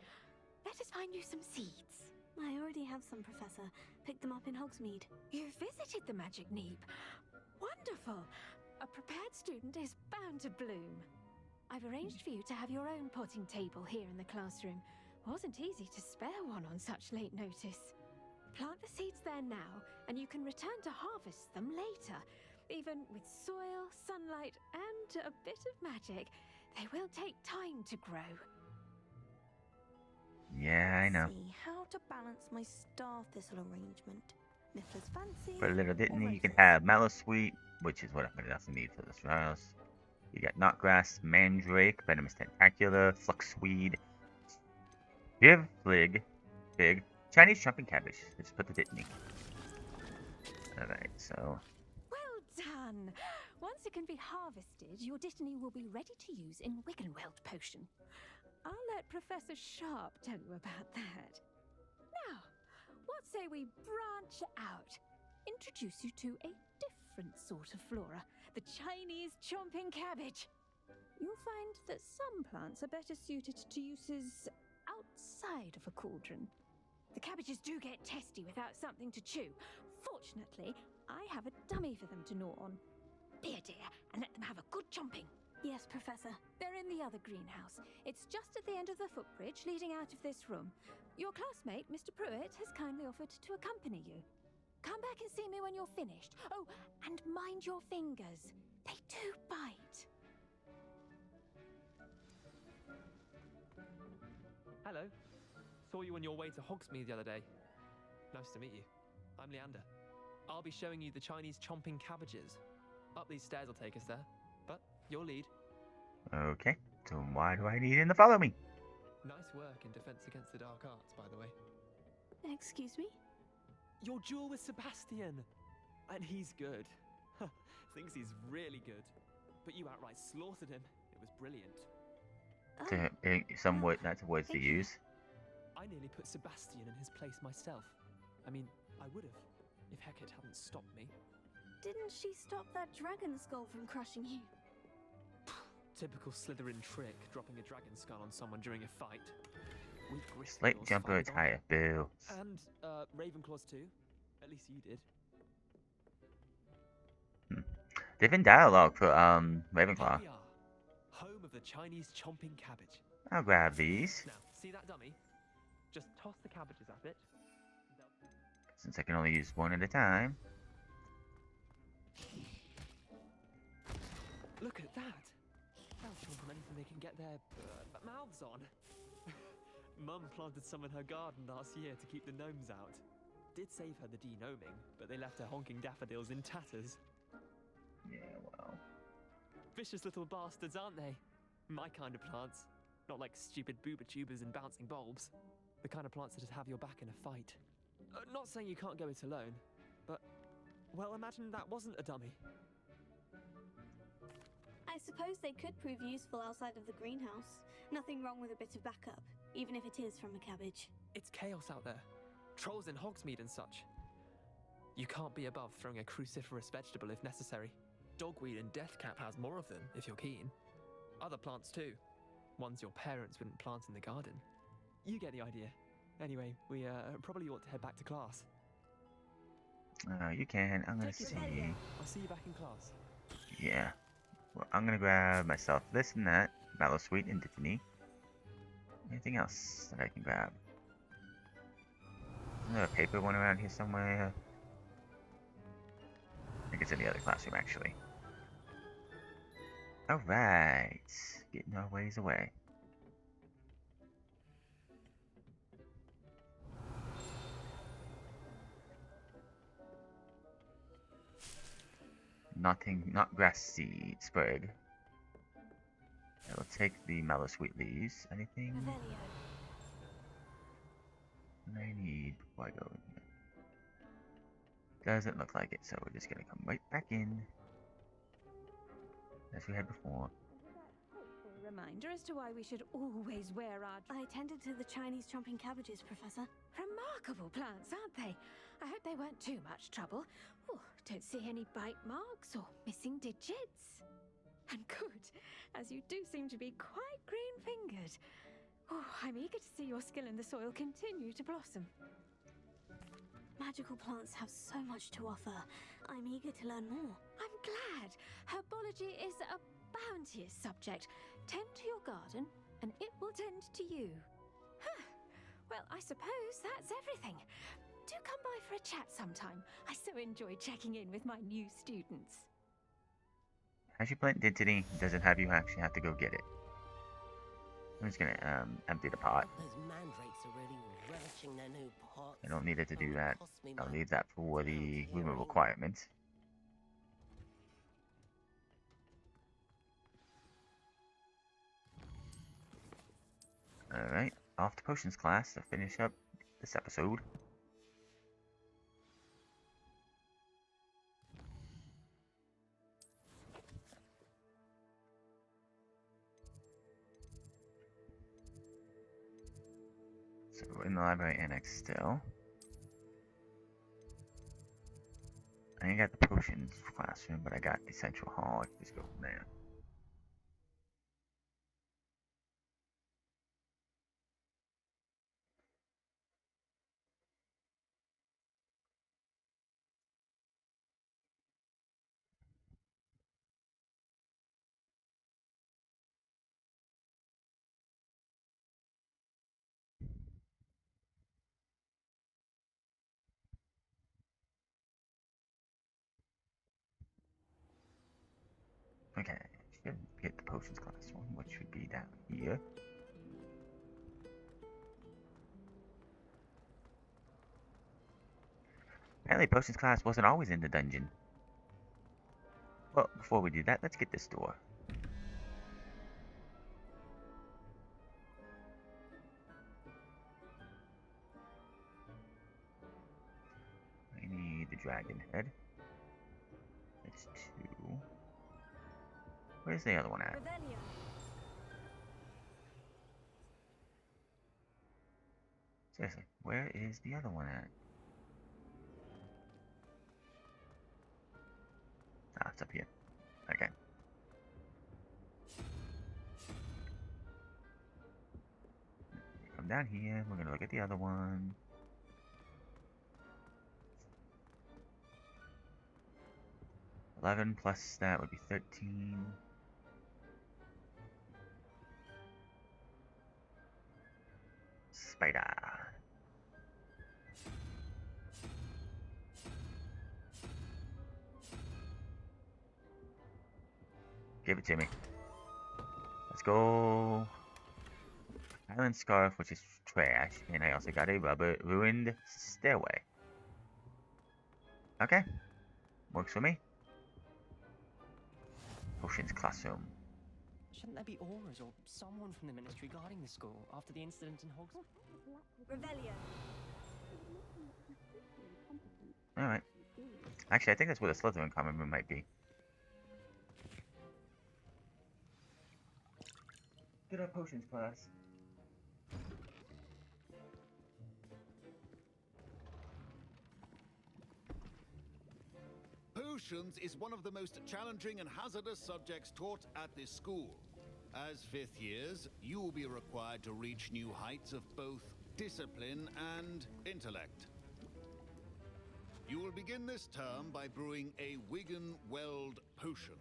E: Let us find you some seeds.
D: I already have some, Professor. Picked them up in Hogsmeade.
E: You visited the Magic Neep. Wonderful! A prepared student is bound to bloom. I've arranged for you to have your own potting table here in the classroom. Wasn't easy to spare one on such late notice. Plant the seeds there now, and you can return to harvest them later. Even with soil, sunlight, and a bit of magic, they will take time to grow.
A: Yeah, I know.
K: See how to balance my star thistle arrangement. Mifflin's fancy.
A: For a little Dittany, you can
K: roses.
A: have Mallow Sweet, which is what I'm going to need for this house. You got Knotgrass, Mandrake, Venomous Tentacular, Fluxweed, Fig, Chinese Trumping Cabbage. Let's put the Dittany. Alright, so.
E: Well done! Once it can be harvested, your dittany will be ready to use in Wiggenweld Potion. I'll let Professor Sharp tell you about that. Now, what say we branch out? Introduce you to a different sort of flora, the Chinese chomping cabbage.
L: you'll find that some plants are better suited to uses outside of a cauldron. The cabbages do get testy without something to chew. Fortunately, I have a dummy for them to gnaw on. Be a dear and let them have a good chomping.
D: Yes, Professor.
L: They're in the other greenhouse. It's just at the end of the footbridge leading out of this room. Your classmate, Mr. Pruitt, has kindly offered to accompany you. Come back and see me when you're finished. Oh, and mind your fingers. They do bite.
M: Hello. Saw you on your way to Hogsmeade the other day. Nice to meet you. I'm Leander. I'll be showing you the Chinese chomping cabbages. Up these stairs will take us there, but your lead.
A: Okay, so why do I need him to follow me?
M: Nice work in Defense Against the Dark Arts, by the way.
D: Excuse me?
M: Your duel with Sebastian! And he's good. Thinks he's really good. But you outright slaughtered him. It was brilliant.
A: That's words to use.
M: I nearly put Sebastian in his place myself. I mean, I would have, if Hecate hadn't stopped me.
D: Didn't she stop that dragon skull from crushing you?
M: Typical Slytherin trick, dropping a dragon skull on someone during a fight.
A: Slate jumper attire, boo.
M: And, Ravenclaws too. At least you did.
A: Different dialogue for, Ravenclaw.
M: Here we are. Home of the Chinese chomping cabbage.
A: I'll grab these.
M: Now, see that dummy? Just toss the cabbages at it.
A: Since I can only use one at a time.
M: Look at that! They'll chomp on anything they can get their mouths on. Mum planted some in her garden last year to keep the gnomes out. Did save her the de-gnoming, but they left her honking daffodils in tatters.
A: Yeah, well.
M: Vicious little bastards, aren't they? My kind of plants. Not like stupid booba tubers and bouncing bulbs. The kind of plants that just have your back in a fight. Not saying you can't go it alone, but, well, imagine that wasn't a dummy.
D: I suppose they could prove useful outside of the greenhouse. Nothing wrong with a bit of backup, even if it is from a cabbage.
M: It's chaos out there. Trolls in Hogsmeade and such. You can't be above throwing a cruciferous vegetable if necessary. Dogweed and deathcap has more of them, if you're keen. Other plants too. Ones your parents wouldn't plant in the garden. You get the idea. Anyway, we probably ought to head back to class.
A: Oh, you can. I'm gonna
M: Take your
A: see.
M: time. I'll see you back in class.
A: Yeah. Well, I'm gonna grab myself this and that. Mallow Sweet and Dittany. Anything else that I can grab? Is there a paper one around here somewhere? I think it's in the other classroom, actually. Alright. Getting our ways away. Not grass seed, sprig. I will take the mallow sweet leaves. Anything I need before I go in here? Doesn't look like it, so we're just gonna come right back in as we had before.
L: A reminder as to why we should always wear our...
D: I tended to the Chinese chomping cabbages, Professor.
L: Remarkable plants, aren't they? I hope they weren't too much trouble. Oh, don't see any bite marks or missing digits. And good, as you do seem to be quite green-fingered. Oh, I'm eager to see your skill in the soil continue to blossom.
D: Magical plants have so much to offer. I'm eager to learn more.
L: I'm glad. Herbology is a bounteous subject. Tend to your garden, and it will tend to you. Huh. Well, I suppose that's everything. Do come by for a chat sometime. I so enjoy checking in with my new students.
A: As you plant Dittany, doesn't have you actually have to go get it. I'm just gonna empty the pot.
H: Those mandrakes are really relishing their new pots.
A: I don't need it to do
H: Oh,
A: that.
H: cost me
A: I'll
H: my
A: leave that for the
H: hearing.
A: rumor requirement. Alright, off to potions class to finish up this episode. So we're in the library annex still. I ain't got the potions classroom, but I got the central hall. I can just go from there. Okay, should get the potions class one, which should be down here. Apparently, potions class wasn't always in the dungeon. Well, before we do that, let's get this door. I need the dragon head. That's 2. Where's the other one at?
D: Revelio.
A: Seriously, where is the other one at? Ah, it's up here. Okay. Come down here. We're gonna look at the other one. $11 plus that would be 13. Spider. Give it to me. Let's go. Island Scarf, which is trash, and I also got a ruined stairway. Okay. Works for me. Potions classroom.
N: Shouldn't there be aurors or someone from the ministry guarding the school after the incident in Hogs?
D: Revelio.
A: Alright. Actually, I think that's where the Slytherin common room might be. Get our potions class.
B: Potions is one of the most challenging and hazardous subjects taught at this school. As 5th years, you will be required to reach new heights of both discipline and intellect. You will begin this term by brewing a Wigan-Weld potion.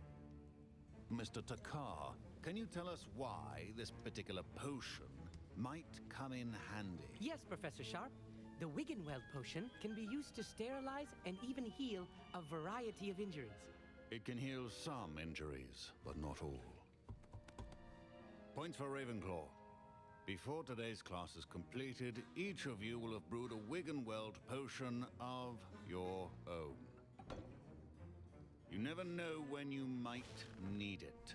B: Mr. Takar, can you tell us why this particular potion might come in handy?
N: Yes, Professor Sharp. The Wiggenweld potion can be used to sterilize and even heal a variety of injuries.
B: It can heal some injuries, but not all. Points for Ravenclaw. Before today's class is completed, each of you will have brewed a Wiggenweld potion of your own. You never know when you might need it.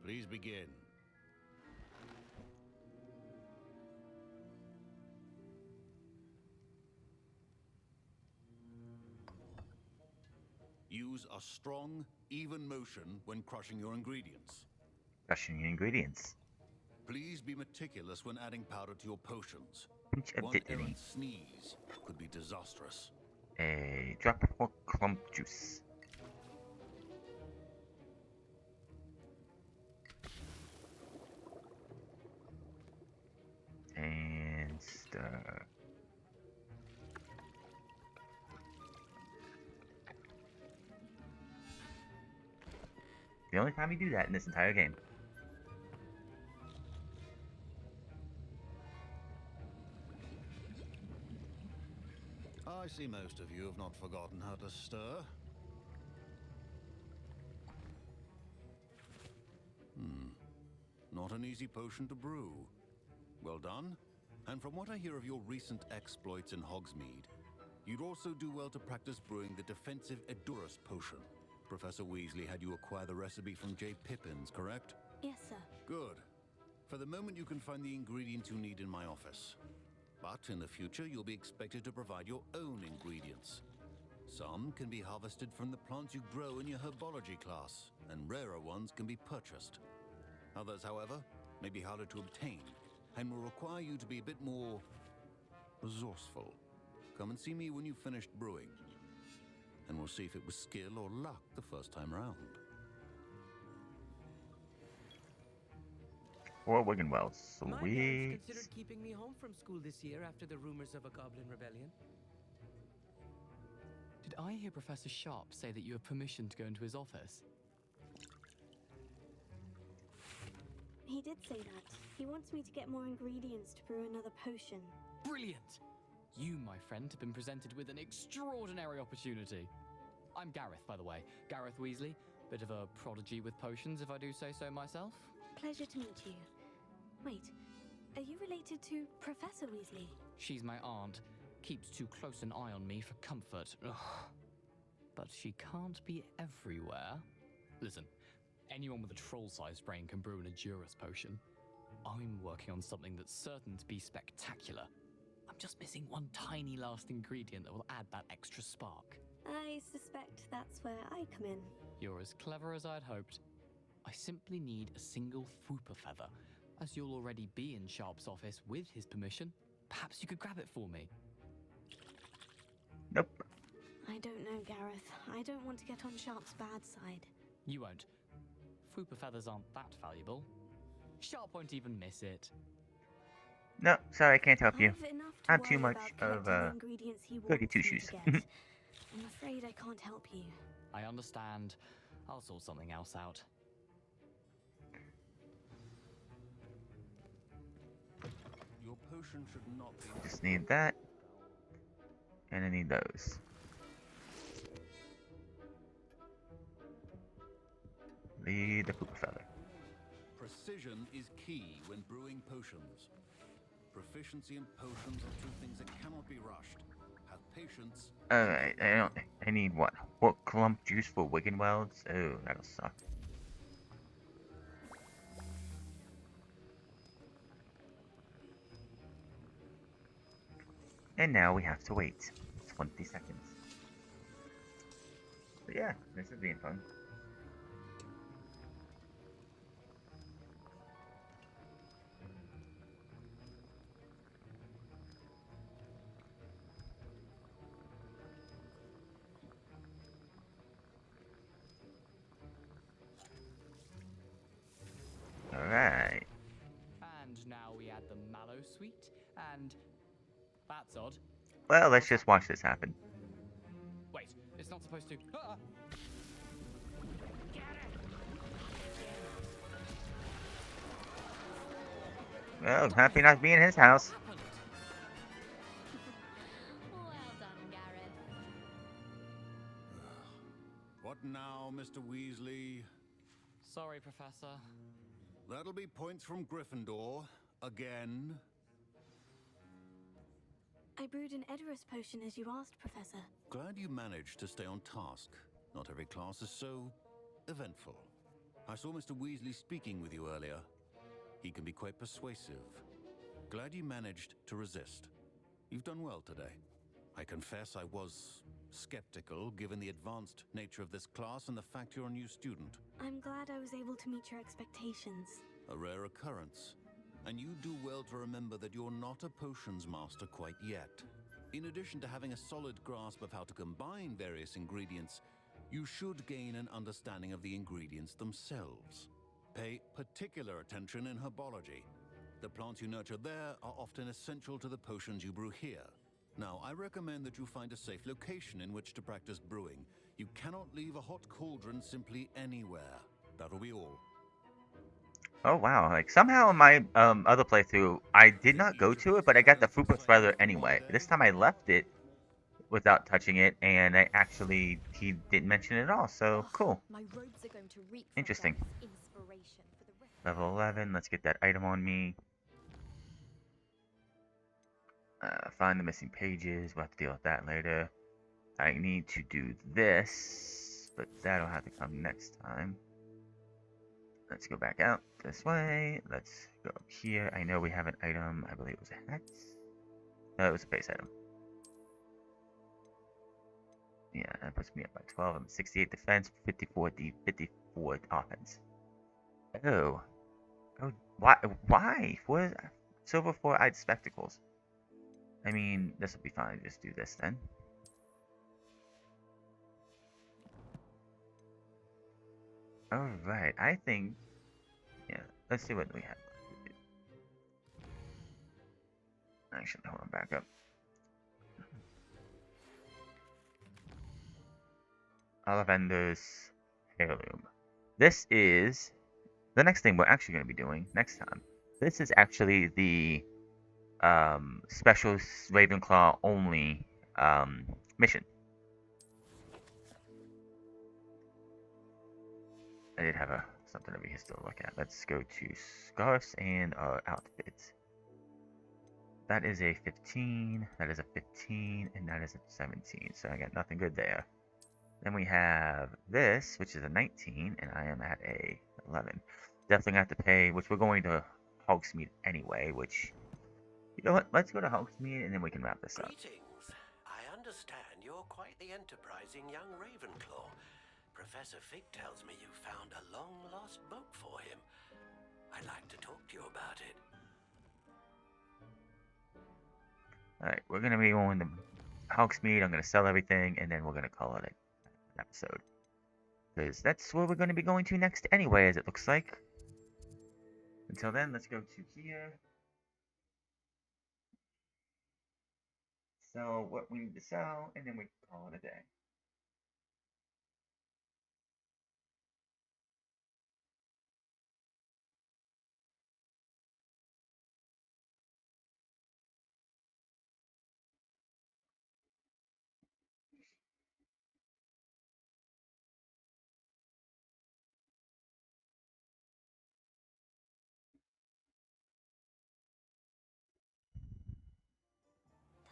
B: Please begin. Use a strong, even motion when crushing your ingredients.
A: Crushing your ingredients.
B: Please be meticulous when adding powder to your potions.
A: Pinch of
B: One
A: dittany.
B: errant sneeze could be disastrous.
A: A drop or clump juice. And stir. The only time you do that in this entire game.
B: I see most of you have not forgotten how to stir. Not an easy potion to brew. Well done. And from what I hear of your recent exploits in Hogsmeade, you'd also do well to practice brewing the defensive Edurus potion. Professor Weasley had you acquire the recipe from J. Pippins, correct?
D: Yes, sir.
B: Good. For the moment, you can find the ingredients you need in my office. But in the future, you'll be expected to provide your own ingredients. Some can be harvested from the plants you grow in your herbology class, and rarer ones can be purchased. Others, however, may be harder to obtain, and will require you to be a bit more resourceful. Come and see me when you've finished brewing, and we'll see if it was skill or luck the first time round.
A: Or Wiggenweld.
N: My
A: Sweet.
N: parents considered keeping me home from school this year after the rumors of a goblin rebellion.
O: Did I hear Professor Sharp say that you have permission to go into his office?
D: He did say that. He wants me to get more ingredients to brew another potion.
O: Brilliant! You, my friend, have been presented with an extraordinary opportunity. I'm Gareth, by the way, Gareth Weasley, Bit of a prodigy with potions, if I do say so myself.
D: Pleasure to meet you. Wait, are you related to Professor Weasley?
O: She's my aunt. Keeps too close an eye on me for comfort. Ugh. But she can't be everywhere. Listen, anyone with a troll-sized brain can brew an Endurus potion. I'm working on something that's certain to be spectacular. I'm just missing one tiny last ingredient that will add that extra spark.
D: I suspect that's where I come in.
O: You're as clever as I'd hoped. I simply need a single Fwooper feather. As you'll already be in Sharp's office with his permission, perhaps you could grab it for me.
A: Nope.
D: I don't know, Gareth. I don't want to get on Sharp's bad side.
O: You won't. Fwooper feathers aren't that valuable. Sharp won't even miss it.
A: No, sorry, I can't help you.
D: I've enough to
A: I'm
D: worry
A: too much
D: about
A: of
D: collecting the ingredients he
A: goody
D: wants me to
A: two-shoes.
D: get. I'm afraid I can't help you.
O: I understand. I'll sort something else out.
B: Your potion should not be...
A: Just need that. And I need those. The Fwooper feather.
B: Precision is key when brewing potions. Proficiency in potions are two things that cannot be rushed. Have patience.
A: Alright, I need what? What clump juice for Wiggenwelds? Oh, that'll suck. And now we have to wait 20 seconds. But yeah, this is being fun. Alright.
O: And now we add the mallow sweet, and that's odd.
A: Well, let's just watch this happen.
O: Wait, it's not supposed to. Ah!
A: Well, happy not to be in his house.
E: Well done, Gareth.
B: What now, Mr. Weasley?
O: Sorry, Professor.
B: That'll be points from Gryffindor. Again.
D: I brewed an Edorus potion as you asked, Professor.
B: Glad you managed to stay on task. Not every class is so eventful. I saw Mr. Weasley speaking with you earlier. He can be quite persuasive. Glad you managed to resist. You've done well today. I confess I was skeptical, given the advanced nature of this class and the fact you're a new student.
D: I'm glad I was able to meet your expectations.
B: A rare occurrence. And you do well to remember that you're not a potions master quite yet. In addition to having a solid grasp of how to combine various ingredients, you should gain an understanding of the ingredients themselves. Pay particular attention in herbology. The plants you nurture there are often essential to the potions you brew here. Now, I recommend that you find a safe location in which to practice brewing. You cannot leave a hot cauldron simply anywhere. That'll be all.
A: Oh wow, like somehow in my other playthrough, I did not go to it, but I got the Fwooper feather anyway. This time I left it without touching it, and he didn't mention it at all, so cool.
E: My robes are going to reap
A: Interesting.
E: inspiration for the rest.
A: Level 11, let's get that item on me. Find the missing pages, we'll have to deal with that later. I need to do this, but that'll have to come next time. Let's go back out this way. Let's go up here. I know we have an item. I believe it was a hat. No, it was a base item. Yeah, that puts me up by 12. I'm 68 defense, 54 D, 54 offense. Oh. Oh, why? Why? For silver 4-eyed spectacles. I mean, this will be fine. Just do this then. Alright, I think... Yeah, let's see what we have. Actually, hold on, back up. Ollivander's Heirloom. This is the next thing we're actually going to be doing next time. This is actually the special Ravenclaw only mission. I did have something over here still to look at. Let's go to scarves and our outfits. That is a 15, that is a 15, and that is a 17. So I got nothing good there. Then we have this, which is a 19, and I am at a 11. Definitely have to pay, which we're going to Hogsmeade anyway, which, you know what, let's go to Hogsmeade and then we can wrap this up.
P: Greetings. I understand you're quite the enterprising young Ravenclaw. Professor Fig tells me you found a long-lost book for him. I'd like to talk to you about it.
A: Alright, we're going to be going to Hogsmeade. I'm going to sell everything, and then we're going to call it an episode. Because that's where we're going to be going to next anyway, as it looks like. Until then, let's go to here. Sell what we need to sell, and then we can call it a day.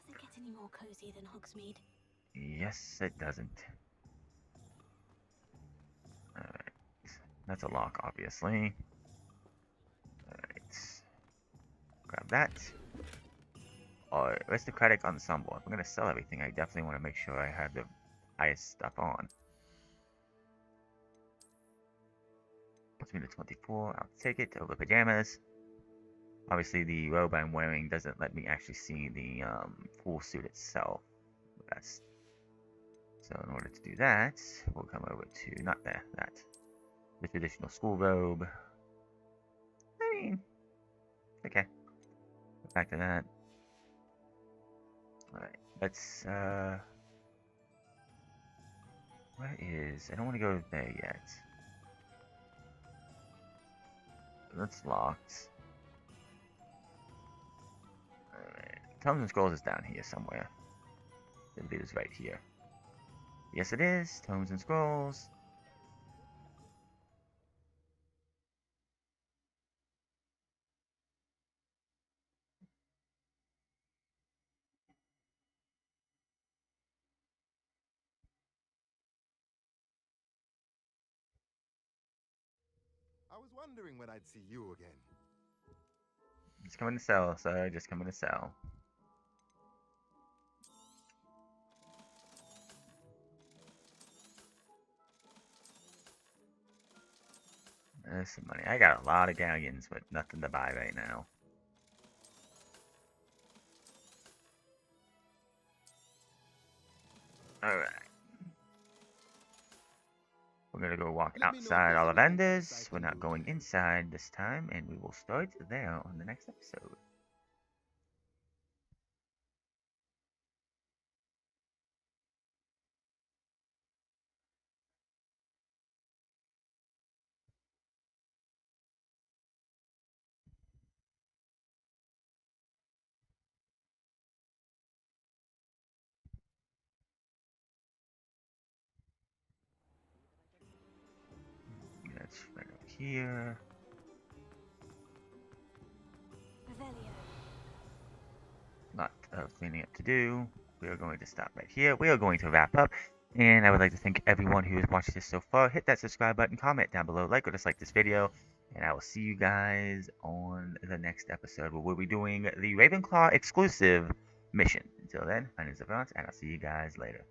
D: Doesn't get any more cozy than Hogsmeade.
A: Yes, it doesn't. Alright. That's a lock, obviously. Alright. Grab that. Aristocratic Ensemble. If I'm going to sell everything, I definitely want to make sure I have the highest stuff on. Puts me to 24. I'll take it over pajamas. Obviously, the robe I'm wearing doesn't let me actually see the full suit itself. Best. So in order to do that, we'll come over to, not there, that. The traditional school robe. I mean, okay. Go back to that. Alright, let's, where is, I don't want to go there yet. That's locked. Alright, Tomes and Scrolls is down here somewhere. I believe it's right here. Yes, it is. Tomes and Scrolls.
Q: I was wondering when I'd see you again.
A: Just coming to sell, sir. Just coming to sell. There's some money. I got a lot of galleons, but nothing to buy right now. Alright. We're gonna go walk outside Ollivanders. We're not going inside this time, and we will start there on the next episode. That's right up here. Lot of cleaning up to do. We are going to stop right here. We are going to wrap up. And I would like to thank everyone who has watched this so far. Hit that subscribe button, comment down below, like or dislike this video. And I will see you guys on the next episode where we'll be doing the Ravenclaw exclusive mission. Until then, my name is Frontz, and I'll see you guys later.